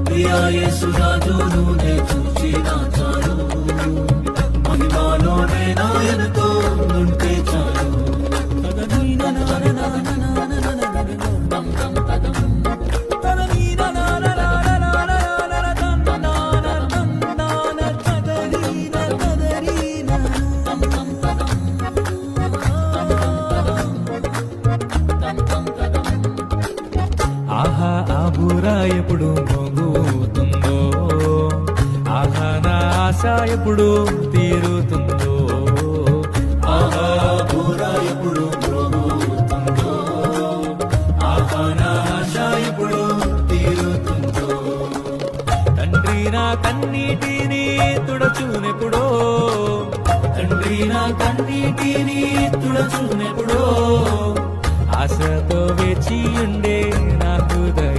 ప్రియా యేసు రాజునే చూచిన చాలు, మహిమలోనే నాయనతో ఉంటే చాలు. ఆహా ఆ బూరా ఎప్పుడు మోగుతుందో, ఆహా నా ఆశ ఎప్పుడు తీరుతుందో. ఆహా బూరా ఎప్పుడు మోగుతుందో, ఆహా నా ఆశ ఎప్పుడు తీరుతుందో. తండ్రి నా కన్నీటిని తుడచునెప్పుడో, తండ్రి నా కన్నీటిని తుడచునెప్పుడో. ఆశతో వేచి ఉండే నా హృదయం